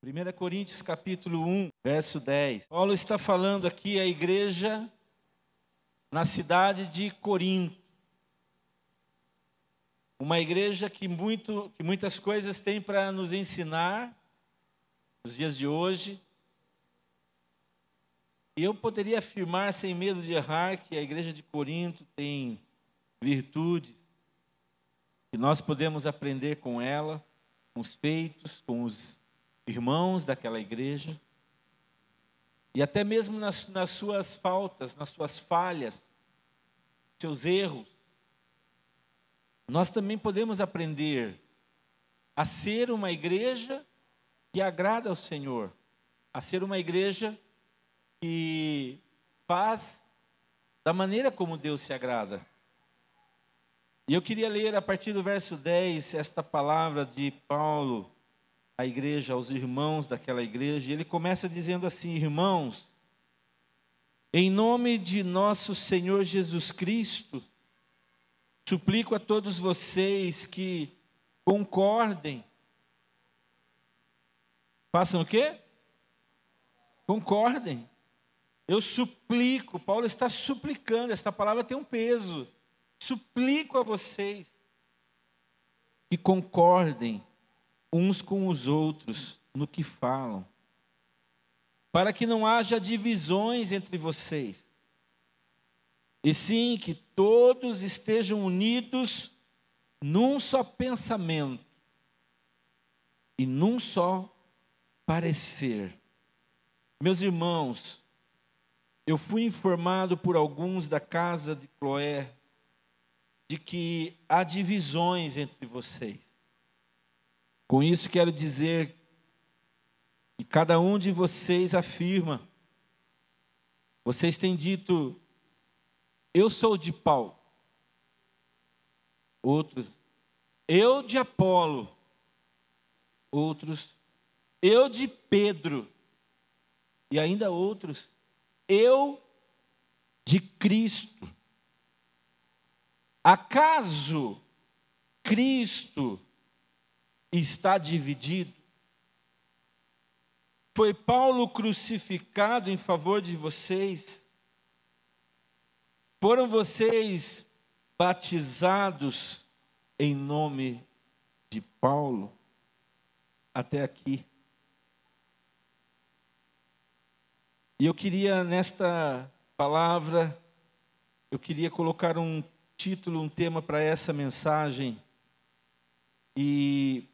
1 Coríntios capítulo 1, verso 10. Paulo está falando aqui à igreja na cidade de Corinto. Uma igreja que muitas coisas tem para nos ensinar nos dias de hoje. E eu poderia afirmar, sem medo de errar, que a igreja de Corinto tem virtudes que nós podemos aprender com ela, com os feitos, com os irmãos daquela igreja, e até mesmo nas suas faltas, nas suas falhas, seus erros. Nós também podemos aprender a ser uma igreja que agrada ao Senhor, a ser uma igreja que faz da maneira como Deus se agrada. E eu queria ler a partir do verso 10 esta palavra de Paulo à igreja, aos irmãos daquela igreja. E ele começa dizendo assim: irmãos, em nome de nosso Senhor Jesus Cristo, suplico a todos vocês que concordem. Façam o quê? Concordem. Eu suplico, Paulo está suplicando, esta palavra tem um peso. Suplico a vocês que concordem uns com os outros no que falam, para que não haja divisões entre vocês, e sim que todos estejam unidos num só pensamento e num só parecer. Meus irmãos, eu fui informado por alguns da casa de Cloé de que há divisões entre vocês. Com isso quero dizer que cada um de vocês afirma, vocês têm dito, eu sou de Paulo. Outros, eu de Apolo. Outros, eu de Pedro. E ainda outros, eu de Cristo. Acaso Cristo está dividido? Foi Paulo crucificado em favor de vocês? Foram vocês batizados em nome de Paulo? Até aqui. E eu queria, nesta palavra, eu queria colocar um título, um tema para essa mensagem. E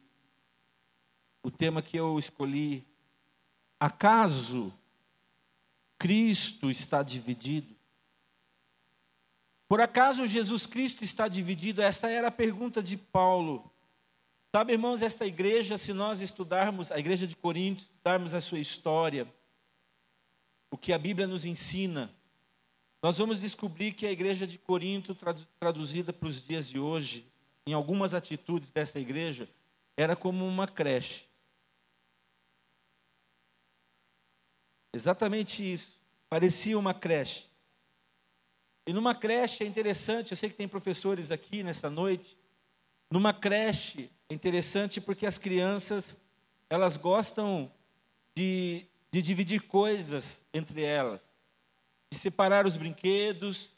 o tema que eu escolhi: acaso Cristo está dividido? Por acaso Jesus Cristo está dividido? Esta era a pergunta de Paulo. Sabe, irmãos, esta igreja, se nós estudarmos, a igreja de Corinto, estudarmos a sua história, o que a Bíblia nos ensina, nós vamos descobrir que a igreja de Corinto, traduzida para os dias de hoje, em algumas atitudes dessa igreja, era como uma creche. Exatamente isso. Parecia uma creche. E numa creche é interessante, eu sei que tem professores aqui nessa noite, numa creche é interessante porque as crianças, elas gostam de dividir coisas entre elas, de separar os brinquedos,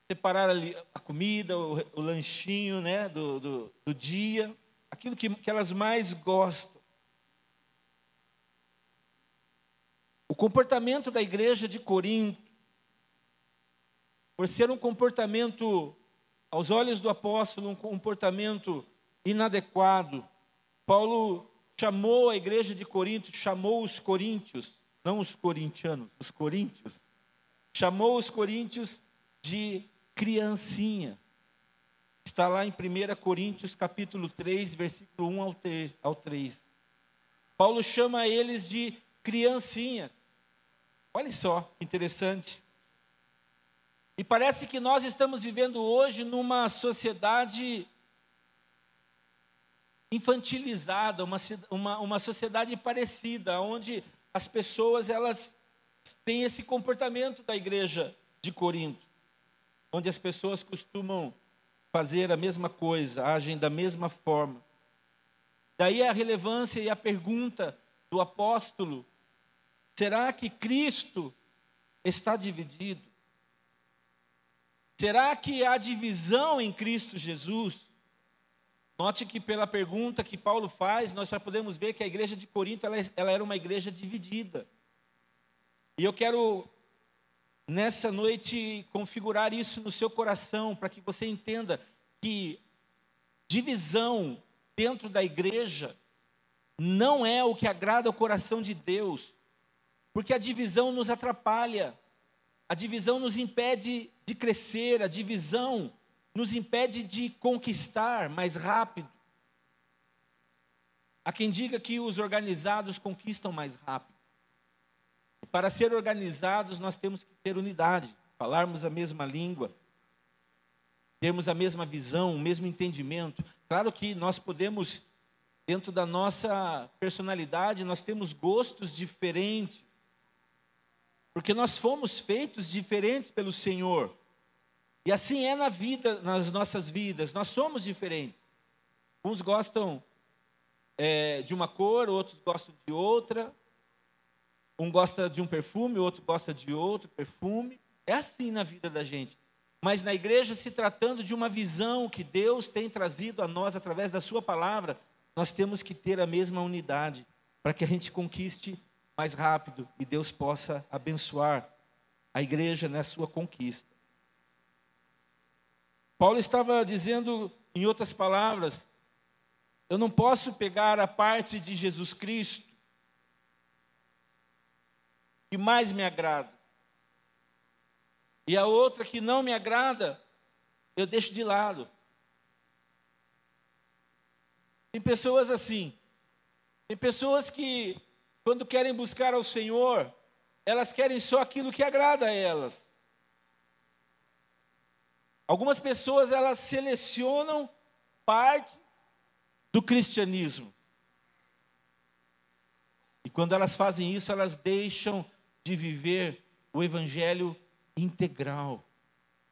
separar a comida, o lanchinho, né, do dia, aquilo que elas mais gostam. O comportamento da igreja de Corinto, por ser um comportamento, aos olhos do apóstolo, um comportamento inadequado, Paulo chamou a igreja de Corinto, chamou os coríntios, não os corintianos, os coríntios, chamou os coríntios de criancinhas. Está lá em 1 Coríntios capítulo 3, versículo 1 ao 3. Paulo chama eles de criancinhas. Olha só que interessante. E parece que nós estamos vivendo hoje numa sociedade infantilizada, uma sociedade parecida, onde as pessoas elas têm esse comportamento da igreja de Corinto, onde as pessoas costumam fazer a mesma coisa, agem da mesma forma. Daí a relevância e a pergunta: do apóstolo: será que Cristo está dividido? Será que há divisão em Cristo Jesus? Note que pela pergunta que Paulo faz, nós já podemos ver que a igreja de Corinto ela era uma igreja dividida. E eu quero, nessa noite, configurar isso no seu coração, para que você entenda que divisão dentro da igreja não é o que agrada ao coração de Deus, porque a divisão nos atrapalha, a divisão nos impede de crescer, a divisão nos impede de conquistar mais rápido. Há quem diga que os organizados conquistam mais rápido. E para ser organizados, nós temos que ter unidade, falarmos a mesma língua, termos a mesma visão, o mesmo entendimento. Claro que nós podemos, dentro da nossa personalidade, nós temos gostos diferentes, porque nós fomos feitos diferentes pelo Senhor. E assim é na vida, nas nossas vidas, nós somos diferentes. Uns gostam de uma cor, outros gostam de outra. Um gosta de um perfume, o outro gosta de outro perfume. É assim na vida da gente. Mas na igreja, se tratando de uma visão que Deus tem trazido a nós através da sua palavra, nós temos que ter a mesma unidade para que a gente conquiste mais rápido e Deus possa abençoar a igreja na sua conquista. Paulo estava dizendo, em outras palavras, eu não posso pegar a parte de Jesus Cristo que mais me agrada, e a outra que não me agrada, eu deixo de lado. Tem pessoas assim, tem pessoas que, quando querem buscar ao Senhor, elas querem só aquilo que agrada a elas. Algumas pessoas, elas selecionam parte do cristianismo. E quando elas fazem isso, elas deixam de viver o evangelho integral.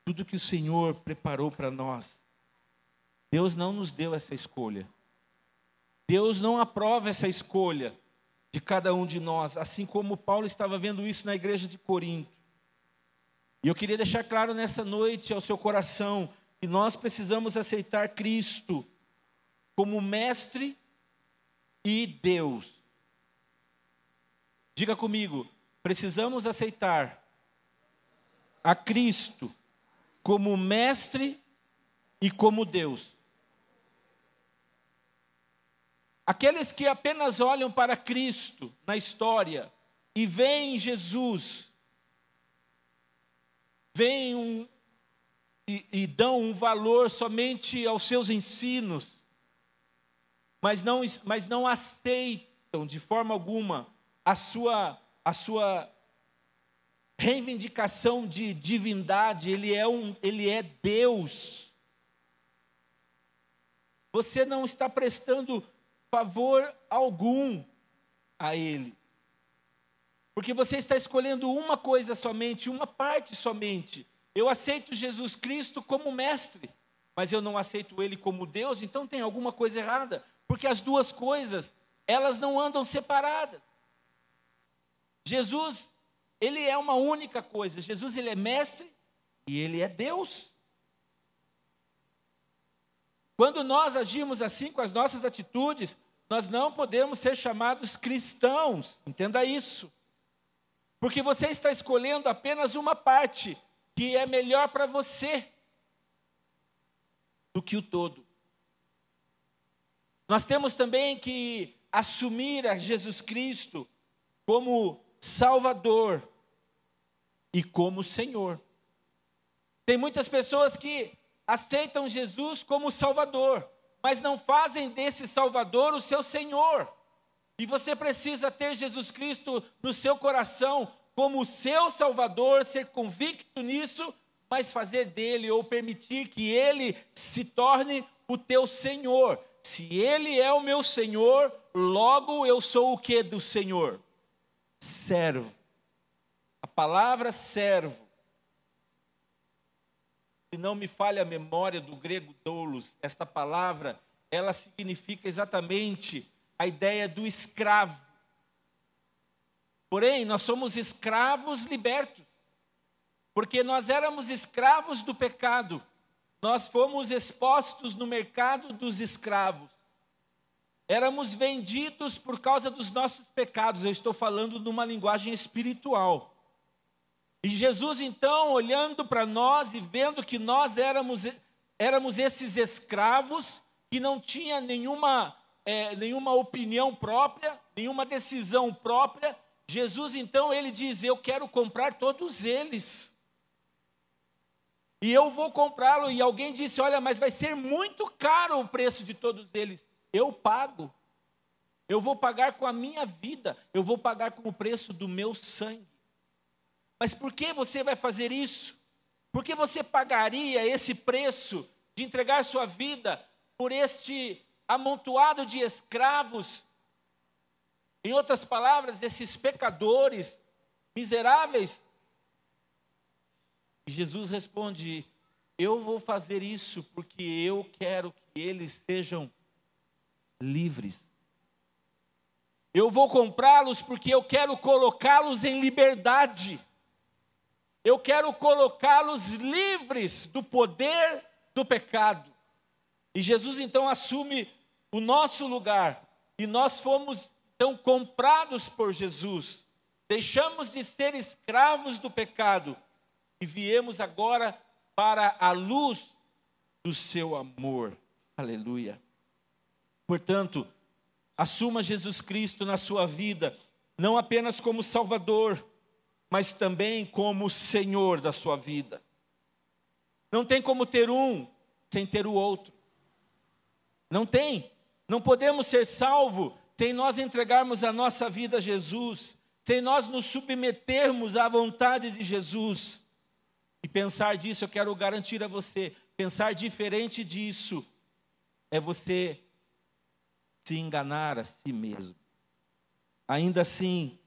Tudo que o Senhor preparou para nós. Deus não nos deu essa escolha. Deus não aprova essa escolha de cada um de nós, assim como Paulo estava vendo isso na igreja de Corinto. E eu queria deixar claro nessa noite ao seu coração que nós precisamos aceitar Cristo como mestre e Deus. Diga comigo, precisamos aceitar a Cristo como mestre e como Deus. Aqueles que apenas olham para Cristo na história e veem Jesus, veem e dão um valor somente aos seus ensinos, mas não aceitam de forma alguma a sua reivindicação de divindade. Ele é Deus. Você não está prestando favor algum a Ele, porque você está escolhendo uma coisa somente, uma parte somente. Eu aceito Jesus Cristo como mestre, mas eu não aceito Ele como Deus, então tem alguma coisa errada, porque as duas coisas, elas não andam separadas. Jesus, Ele é uma única coisa. Jesus, Ele é mestre e Ele é Deus. Quando nós agimos assim com as nossas atitudes, nós não podemos ser chamados cristãos, entenda isso. Porque você está escolhendo apenas uma parte que é melhor para você do que o todo. Nós temos também que assumir a Jesus Cristo como Salvador e como Senhor. Tem muitas pessoas que aceitam Jesus como Salvador, mas não fazem desse Salvador o seu Senhor. E você precisa ter Jesus Cristo no seu coração como o seu Salvador, ser convicto nisso, mas fazer dele ou permitir que ele se torne o teu Senhor. Se ele é o meu Senhor, logo eu sou o que do Senhor? Servo. A palavra servo, se não me falha a memória do grego doulos, esta palavra, ela significa exatamente a ideia do escravo. Porém, nós somos escravos libertos, porque nós éramos escravos do pecado. Nós fomos expostos no mercado dos escravos. Éramos vendidos por causa dos nossos pecados. Eu estou falando numa linguagem espiritual. E Jesus, então, olhando para nós e vendo que nós éramos esses escravos, que não tinha nenhuma opinião própria, nenhuma decisão própria, Jesus, então, ele diz: eu quero comprar todos eles. E eu vou comprá-lo. E alguém disse: olha, mas vai ser muito caro o preço de todos eles. Eu pago. Eu vou pagar com a minha vida. Eu vou pagar com o preço do meu sangue. Mas por que você vai fazer isso? Por que você pagaria esse preço de entregar sua vida por este amontoado de escravos? Em outras palavras, esses pecadores miseráveis. E Jesus responde: eu vou fazer isso porque eu quero que eles sejam livres. Eu vou comprá-los porque eu quero colocá-los em liberdade. Eu quero colocá-los livres do poder do pecado. E Jesus então assume o nosso lugar. E nós fomos então comprados por Jesus. Deixamos de ser escravos do pecado e viemos agora para a luz do seu amor. Aleluia. Portanto, assuma Jesus Cristo na sua vida, não apenas como Salvador, mas também como Senhor da sua vida. Não tem como ter um sem ter o outro. Não tem. Não podemos ser salvos sem nós entregarmos a nossa vida a Jesus, sem nós nos submetermos à vontade de Jesus. E pensar disso, eu quero garantir a você, pensar diferente disso é você se enganar a si mesmo. Ainda assim,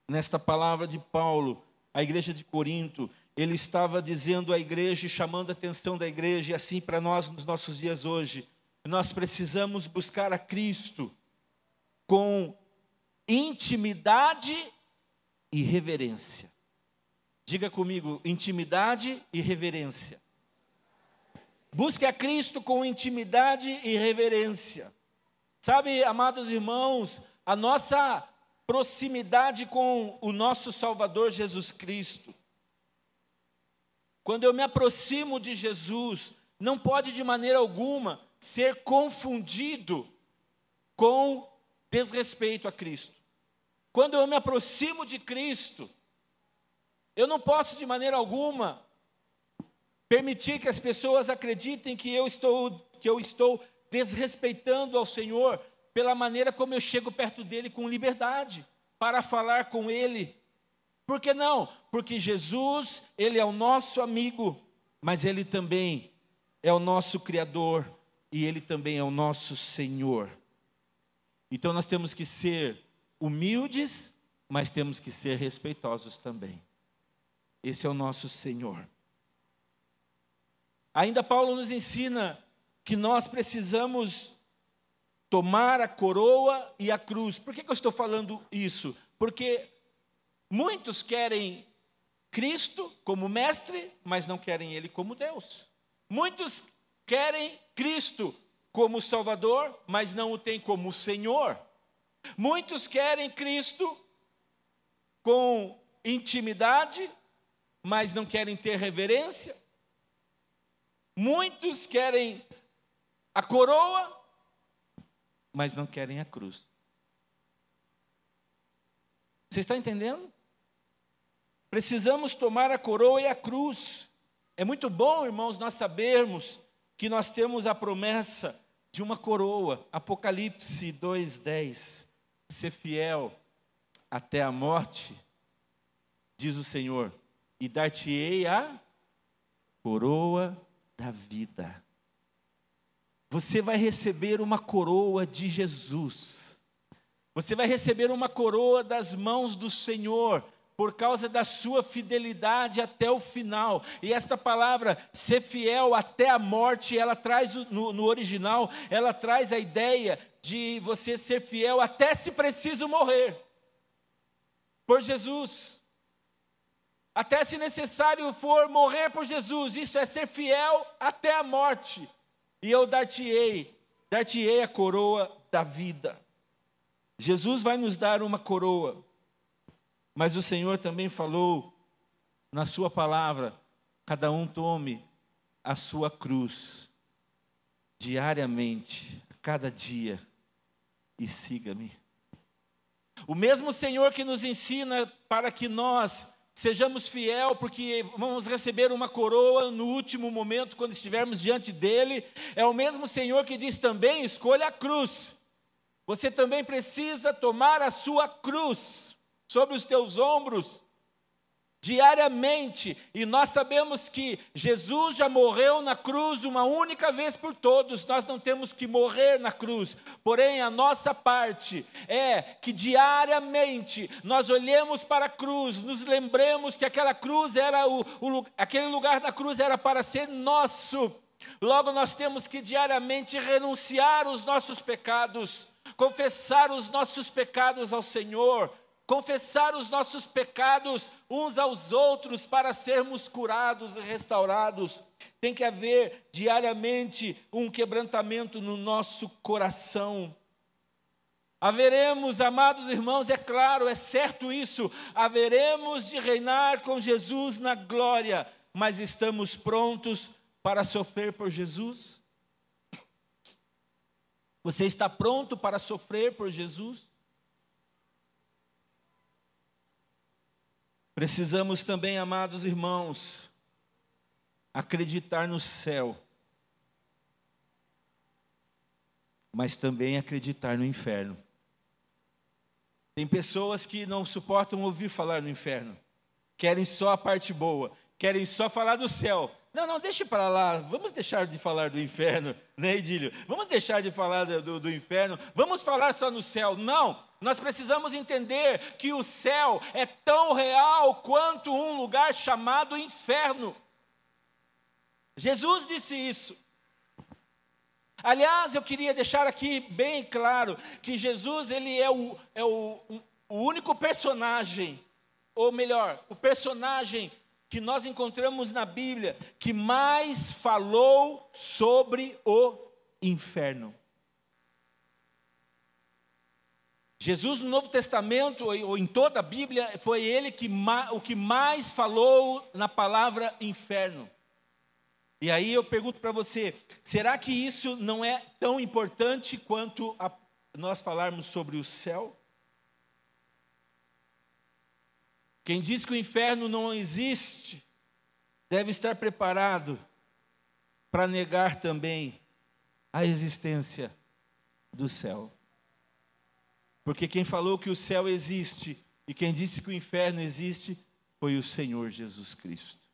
nesta palavra de Paulo, a igreja de Corinto, ele estava dizendo à igreja, chamando a atenção da igreja, e assim para nós nos nossos dias hoje, nós precisamos buscar a Cristo com intimidade e reverência. Diga comigo: intimidade e reverência. Busque a Cristo com intimidade e reverência. Sabe, amados irmãos, a nossa proximidade com o nosso Salvador Jesus Cristo, quando eu me aproximo de Jesus, não pode de maneira alguma ser confundido com desrespeito a Cristo. Quando eu me aproximo de Cristo, eu não posso de maneira alguma permitir que as pessoas acreditem que eu estou desrespeitando ao Senhor pela maneira como eu chego perto dele com liberdade para falar com ele. Por que não? Porque Jesus, ele é o nosso amigo, mas ele também é o nosso Criador e ele também é o nosso Senhor. Então nós temos que ser humildes, mas temos que ser respeitosos também. Esse é o nosso Senhor. Ainda Paulo nos ensina que nós precisamos tomar a coroa e a cruz. Por que eu estou falando isso? Porque muitos querem Cristo como mestre, mas não querem Ele como Deus. Muitos querem Cristo como Salvador, mas não o têm como Senhor. Muitos querem Cristo com intimidade, mas não querem ter reverência. Muitos querem a coroa, mas não querem a cruz. Você está entendendo? Precisamos tomar a coroa e a cruz. É muito bom, irmãos, nós sabermos que nós temos a promessa de uma coroa. Apocalipse 2:10. Ser fiel até a morte, diz o Senhor, e dar-te-ei a coroa da vida. Você vai receber uma coroa de Jesus. Você vai receber uma coroa das mãos do Senhor, por causa da sua fidelidade até o final. E esta palavra, ser fiel até a morte, ela traz, no original, ela traz a ideia de você ser fiel até se preciso morrer. por Jesus. Até se necessário for morrer por Jesus, isso é ser fiel até a morte. E eu dar-te-ei a coroa da vida. Jesus vai nos dar uma coroa, mas o Senhor também falou na sua palavra, cada um tome a sua cruz, diariamente, a cada dia, e siga-me. O mesmo Senhor que nos ensina para que nós sejamos fiel, porque vamos receber uma coroa no último momento, quando estivermos diante dEle, é o mesmo Senhor que diz também, escolha a cruz. Você também precisa tomar a sua cruz sobre os teus ombros, diariamente, e nós sabemos que Jesus já morreu na cruz uma única vez por todos, nós não temos que morrer na cruz, porém a nossa parte é que diariamente nós olhemos para a cruz, nos lembremos que aquela cruz era aquele lugar da cruz era para ser nosso, logo nós temos que diariamente renunciar os nossos pecados, confessar os nossos pecados ao Senhor, confessar os nossos pecados uns aos outros para sermos curados e restaurados. Tem que haver diariamente um quebrantamento no nosso coração. Haveremos, amados irmãos, é claro, é certo isso, haveremos de reinar com Jesus na glória, mas estamos prontos para sofrer por Jesus? Você está pronto para sofrer por Jesus? Precisamos também, amados irmãos, acreditar no céu, mas também acreditar no inferno. Tem pessoas que não suportam ouvir falar no inferno, querem só a parte boa, querem só falar do céu. Não, deixa para lá, vamos deixar de falar do inferno, né, Idílio? Vamos deixar de falar do inferno, vamos falar só no céu. Não, nós precisamos entender que o céu é tão real quanto um lugar chamado inferno. Jesus disse isso. Aliás, eu queria deixar aqui bem claro que Jesus ele é o único personagem, ou melhor, o personagem que nós encontramos na Bíblia que mais falou sobre o inferno. Jesus no Novo Testamento, ou em toda a Bíblia, foi ele o que mais falou na palavra inferno. E aí eu pergunto para você, será que isso não é tão importante quanto nós falarmos sobre o céu? Quem diz que o inferno não existe, deve estar preparado para negar também a existência do céu. Porque quem falou que o céu existe e quem disse que o inferno existe foi o Senhor Jesus Cristo.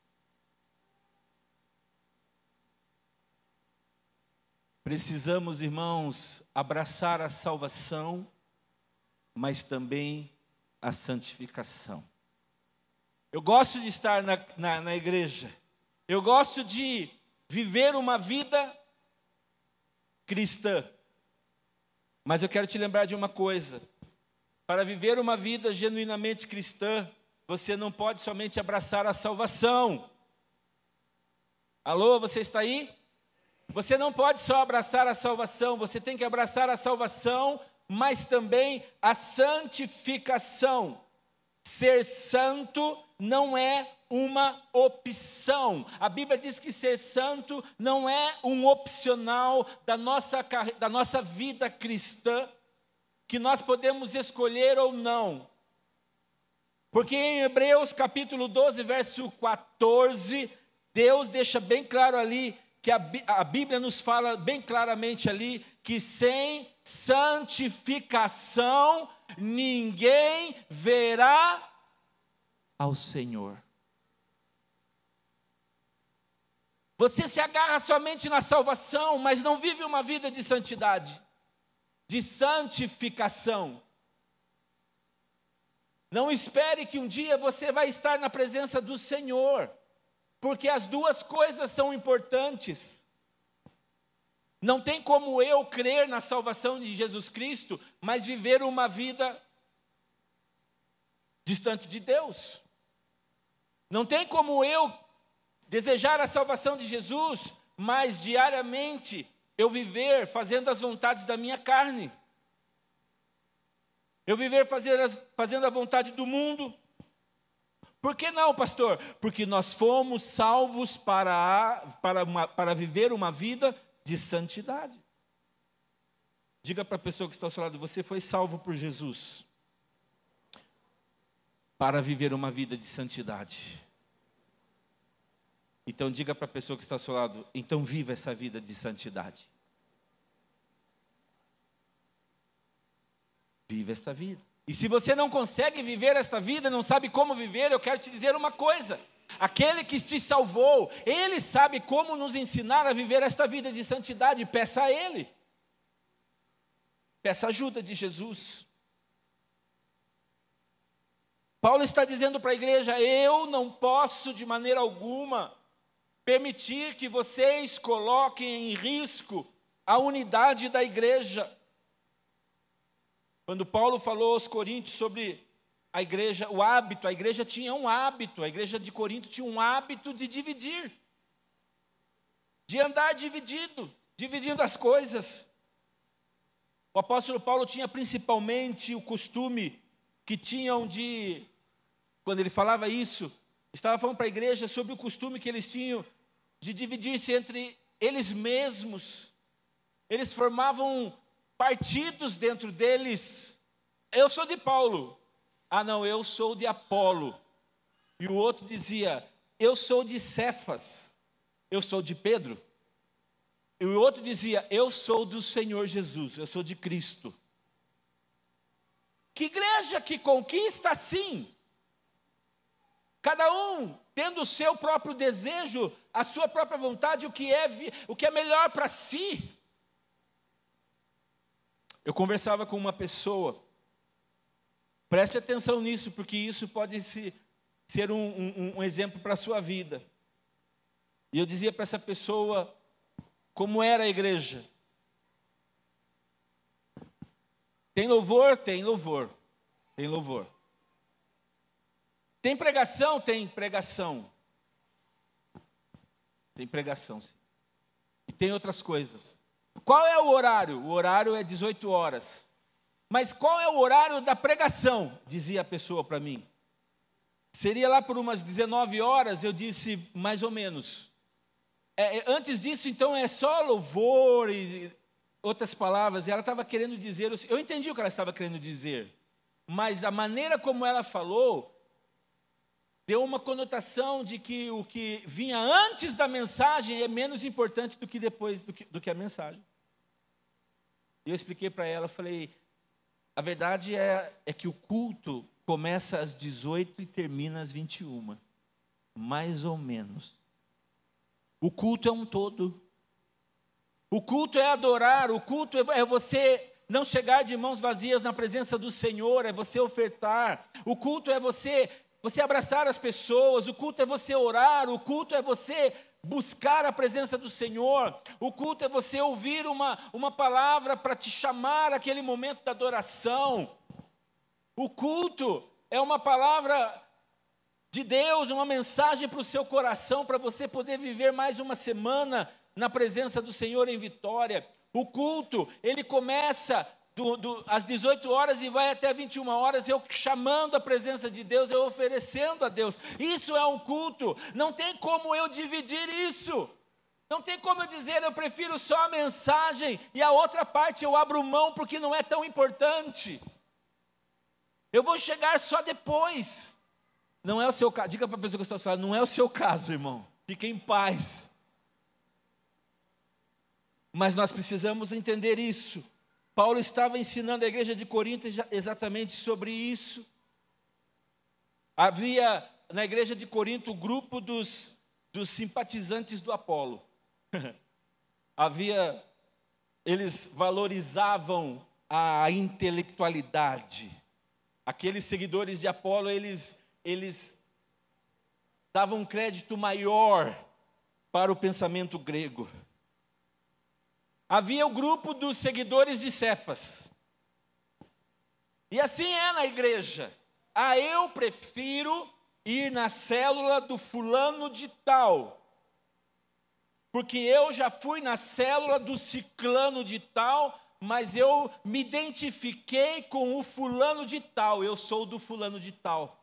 Precisamos, irmãos, abraçar a salvação, mas também a santificação. Eu gosto de estar na igreja, eu gosto de viver uma vida cristã, mas eu quero te lembrar de uma coisa: para viver uma vida genuinamente cristã, você não pode somente abraçar a salvação. Alô, você está aí? Você não pode só abraçar a salvação, você tem que abraçar a salvação, mas também a santificação. Ser santo não é uma opção. A Bíblia diz que ser santo não é um opcional da nossa vida cristã, que nós podemos escolher ou não. Porque em Hebreus capítulo 12, verso 14, Deus deixa bem claro ali, que a Bíblia nos fala bem claramente ali, que sem santificação ninguém verá ao Senhor. Você se agarra somente na salvação, mas não vive uma vida de santidade, de santificação. Não espere que um dia você vai estar na presença do Senhor, porque as duas coisas são importantes. Não tem como eu crer na salvação de Jesus Cristo, mas viver uma vida distante de Deus. Não tem como eu desejar a salvação de Jesus, mas diariamente eu viver fazendo as vontades da minha carne. Eu viver fazendo a vontade do mundo. Por que não, pastor? Porque nós fomos salvos para viver uma vida de santidade. Diga para a pessoa que está ao seu lado, você foi salvo por Jesus para viver uma vida de santidade. Então diga para a pessoa que está ao seu lado, então viva essa vida de santidade. Viva esta vida. E se você não consegue viver esta vida, não sabe como viver, eu quero te dizer uma coisa. Aquele que te salvou, Ele sabe como nos ensinar a viver esta vida de santidade. Peça a Ele. Peça ajuda de Jesus. Paulo está dizendo para a igreja, eu não posso de maneira alguma permitir que vocês coloquem em risco a unidade da igreja. Quando Paulo falou aos Coríntios sobre a igreja, o hábito, a igreja tinha um hábito, a igreja de Corinto tinha um hábito de dividir, de andar dividindo as coisas. O apóstolo Paulo tinha principalmente o costume que tinham de, quando ele falava isso, estava falando para a igreja sobre o costume que eles tinham de dividir-se entre eles mesmos. Eles formavam partidos dentro deles. Eu sou de Paulo. Ah, não, eu sou de Apolo. E o outro dizia, eu sou de Cefas. Eu sou de Pedro. E o outro dizia, eu sou do Senhor Jesus, eu sou de Cristo. Que igreja que conquista assim? Cada um tendo o seu próprio desejo, a sua própria vontade, o que é melhor para si. Eu conversava com uma pessoa, preste atenção nisso, porque isso pode ser um exemplo para a sua vida. E eu dizia para essa pessoa como era a igreja. Tem louvor? Tem louvor. Tem louvor. Tem pregação? Tem pregação. Tem pregação, sim. E tem outras coisas. Qual é o horário? O horário é 18 horas. Mas qual é o horário da pregação? Dizia a pessoa para mim. Seria lá por umas 19 horas, eu disse mais ou menos. Antes disso, então, é só louvor e outras palavras. E ela estava querendo dizer, eu entendi o que ela estava querendo dizer. Mas a maneira como ela falou, deu uma conotação de que o que vinha antes da mensagem é menos importante do que depois do que a mensagem. E eu expliquei para ela, falei, a verdade é que o culto começa às 18 e termina às 21, mais ou menos. O culto é um todo. O culto é adorar, o culto é você não chegar de mãos vazias na presença do Senhor, é você ofertar. O culto é você abraçar as pessoas, o culto é você orar, o culto é você buscar a presença do Senhor, o culto é você ouvir uma palavra para te chamar aquele momento da adoração. O culto é uma palavra de Deus, uma mensagem para o seu coração, para você poder viver mais uma semana na presença do Senhor em vitória. O culto, ele começa às 18 horas e vai até 21 horas, eu chamando a presença de Deus, eu oferecendo a Deus. Isso é um culto, não tem como eu dividir isso. Não tem como eu dizer, eu prefiro só a mensagem e a outra parte eu abro mão porque não é tão importante. Eu vou chegar só depois. Não é o seu caso, diga para a pessoa que está falando, não é o seu caso, irmão. Fique em paz. Mas nós precisamos entender isso. Paulo estava ensinando a igreja de Corinto exatamente sobre isso. Havia na igreja de Corinto o grupo dos simpatizantes do Apolo. Eles valorizavam a intelectualidade. Aqueles seguidores de Apolo, eles davam um crédito maior para o pensamento grego. Havia o grupo dos seguidores de Cefas. E assim é na igreja. Ah, eu prefiro ir na célula do fulano de tal, porque eu já fui na célula do ciclano de tal, mas eu me identifiquei com o fulano de tal, eu sou do fulano de tal.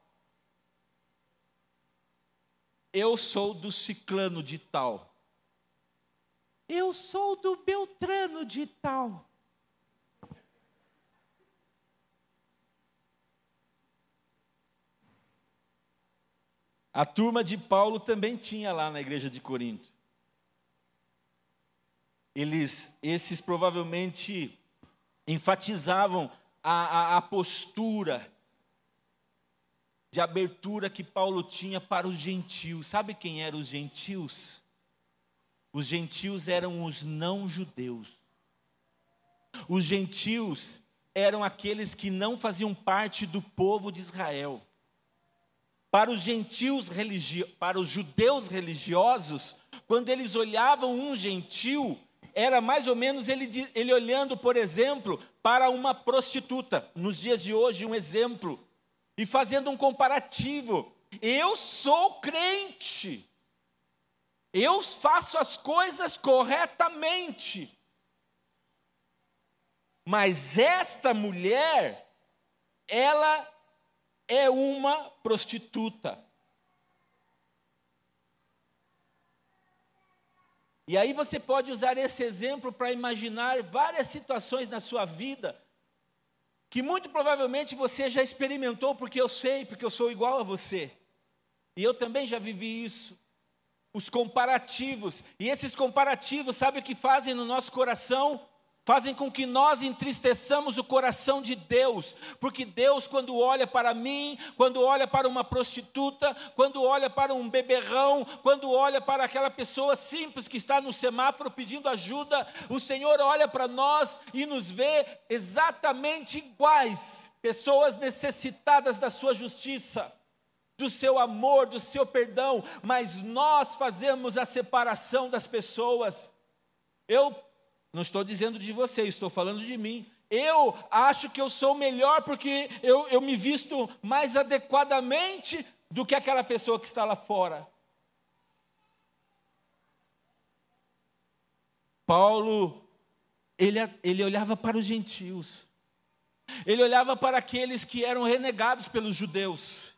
Eu sou do ciclano de tal. Eu sou do beltrano de tal. A turma de Paulo também tinha lá na igreja de Corinto. Esses provavelmente enfatizavam a postura de abertura que Paulo tinha para os gentios. Sabe quem eram os gentios? Os gentios eram os não-judeus. Os gentios eram aqueles que não faziam parte do povo de Israel. Para os gentios para os judeus religiosos, quando eles olhavam um gentio, era mais ou menos ele olhando, por exemplo, para uma prostituta, nos dias de hoje, um exemplo, e fazendo um comparativo. Eu sou crente, eu faço as coisas corretamente, mas esta mulher, ela é uma prostituta. E aí você pode usar esse exemplo para imaginar várias situações na sua vida, que muito provavelmente você já experimentou, porque eu sei, porque eu sou igual a você. E eu também já vivi isso. Os comparativos. E esses comparativos, sabe o que fazem no nosso coração? Fazem com que nós entristeçamos o coração de Deus, porque Deus, quando olha para mim, quando olha para uma prostituta, quando olha para um beberrão, quando olha para aquela pessoa simples que está no semáforo pedindo ajuda, o Senhor olha para nós e nos vê exatamente iguais, pessoas necessitadas da sua justiça, do seu amor, do seu perdão, mas nós fazemos a separação das pessoas. Eu não estou dizendo de você, estou falando de mim. Eu acho que eu sou melhor porque eu me visto mais adequadamente do que aquela pessoa que está lá fora. Paulo, ele olhava para os gentios. Ele olhava para aqueles que eram renegados pelos judeus.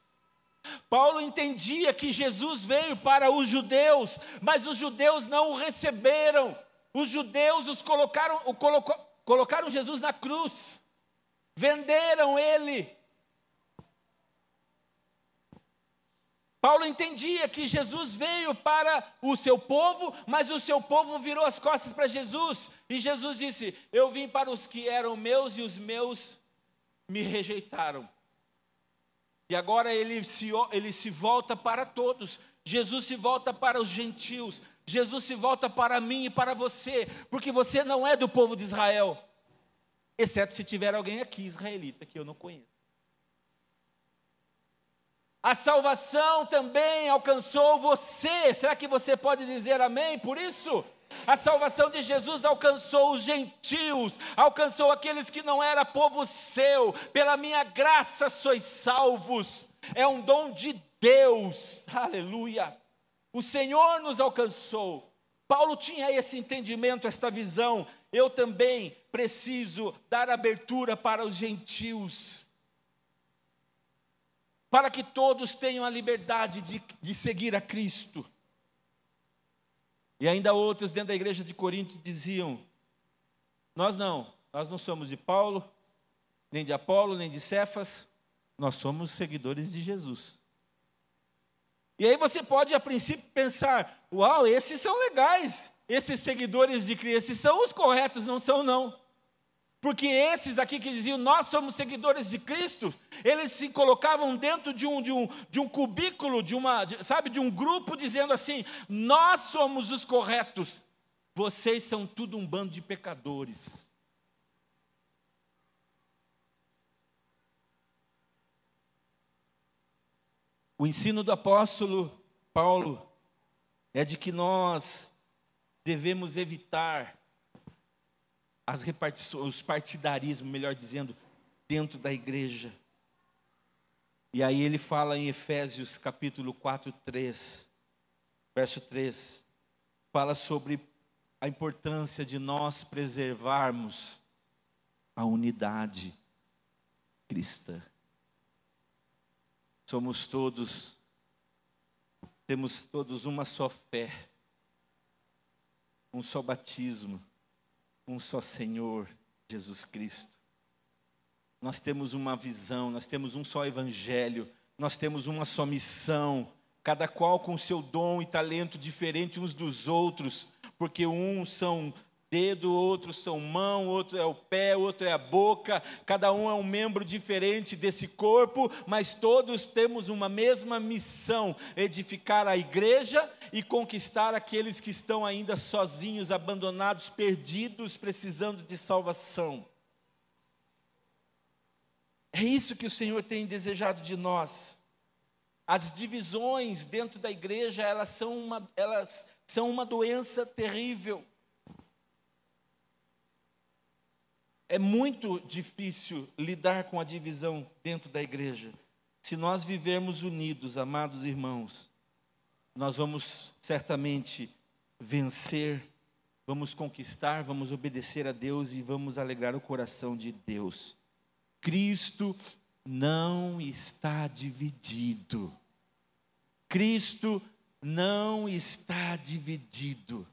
Paulo entendia que Jesus veio para os judeus, mas os judeus não o receberam. Os judeus colocaram Jesus na cruz, venderam ele. Paulo entendia que Jesus veio para o seu povo, mas o seu povo virou as costas para Jesus. E Jesus disse: eu vim para os que eram meus e os meus me rejeitaram. E agora ele se volta para todos. Jesus se volta para os gentios. Jesus se volta para mim e para você, porque você não é do povo de Israel, exceto se tiver alguém aqui, israelita, que eu não conheço. A salvação também alcançou você. Será que você pode dizer amém por isso? A salvação de Jesus alcançou os gentios, alcançou aqueles que não era povo seu. Pela minha graça sois salvos. É um dom de Deus. Aleluia. O Senhor nos alcançou. Paulo tinha esse entendimento, esta visão. Eu também preciso dar abertura para os gentios, para que todos tenham a liberdade de seguir a Cristo. E ainda outros dentro da igreja de Corinto diziam: nós não somos de Paulo, nem de Apolo, nem de Cefas, nós somos seguidores de Jesus. E aí você pode a princípio pensar: uau, esses são legais, esses seguidores de Cristo, esses são os corretos, não são não. Porque esses aqui que diziam, nós somos seguidores de Cristo, eles se colocavam dentro de um cubículo, de um grupo, dizendo assim: nós somos os corretos, vocês são tudo um bando de pecadores. O ensino do apóstolo Paulo é de que nós devemos evitar as repartições, os partidarismos, melhor dizendo, dentro da igreja. E aí ele fala em Efésios capítulo 4, 3, verso 3, fala sobre a importância de nós preservarmos a unidade cristã. Temos todos uma só fé, um só batismo, um só Senhor, Jesus Cristo. Nós temos uma visão, nós temos um só evangelho, nós temos uma só missão, cada qual com seu dom e talento diferente uns dos outros, porque uns são dedo, outros são mão, outro é o pé, outro é a boca, cada um é um membro diferente desse corpo, mas todos temos uma mesma missão: edificar a igreja e conquistar aqueles que estão ainda sozinhos, abandonados, perdidos, precisando de salvação. É isso que o Senhor tem desejado de nós. As divisões dentro da igreja, elas são uma doença terrível. É muito difícil lidar com a divisão dentro da igreja. Se nós vivermos unidos, amados irmãos, nós vamos certamente vencer, vamos conquistar, vamos obedecer a Deus e vamos alegrar o coração de Deus. Cristo não está dividido. Cristo não está dividido.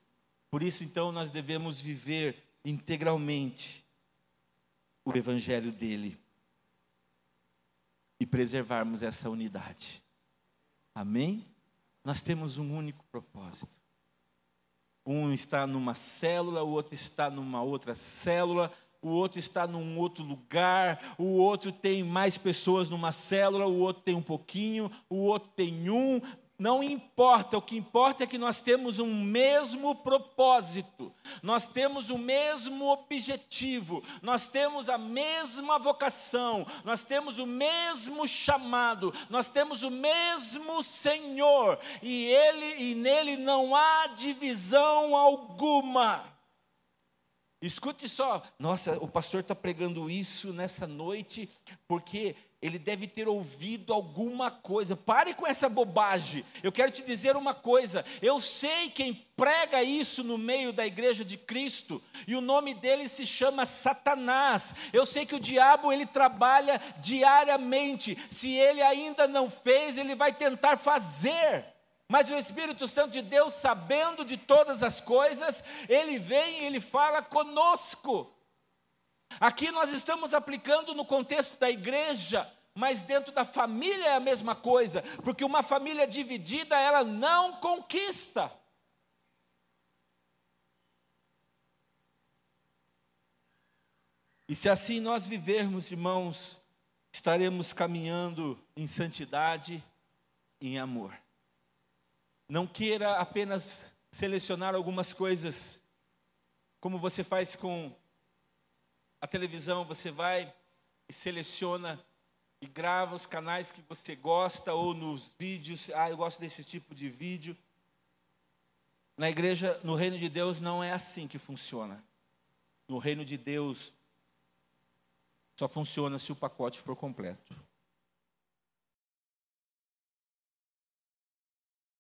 Por isso, então, nós devemos viver integralmente o evangelho dele e preservarmos essa unidade. Amém? Nós temos um único propósito. Um está numa célula, o outro está numa outra célula, o outro está num outro lugar, o outro tem mais pessoas numa célula, o outro tem um pouquinho, o outro tem um. Não importa, o que importa é que nós temos um mesmo propósito, nós temos o mesmo objetivo, nós temos a mesma vocação, nós temos o mesmo chamado, nós temos o mesmo Senhor, e nele não há divisão alguma. Escute só, nossa, o pastor está pregando isso nessa noite, porque ele deve ter ouvido alguma coisa. Pare com essa bobagem. Eu quero te dizer uma coisa, eu sei quem prega isso no meio da igreja de Cristo, e o nome dele se chama Satanás. Eu sei que o diabo, ele trabalha diariamente, se ele ainda não fez, ele vai tentar fazer. Mas o Espírito Santo de Deus, sabendo de todas as coisas, ele vem e ele fala conosco. Aqui nós estamos aplicando no contexto da igreja, mas dentro da família é a mesma coisa, porque uma família dividida, ela não conquista. E se assim nós vivermos, irmãos, estaremos caminhando em santidade e em amor. Não queira apenas selecionar algumas coisas, como você faz com a televisão, você vai e seleciona e grava os canais que você gosta, ou nos vídeos, eu gosto desse tipo de vídeo. Na igreja, no reino de Deus, não é assim que funciona. No reino de Deus, só funciona se o pacote for completo.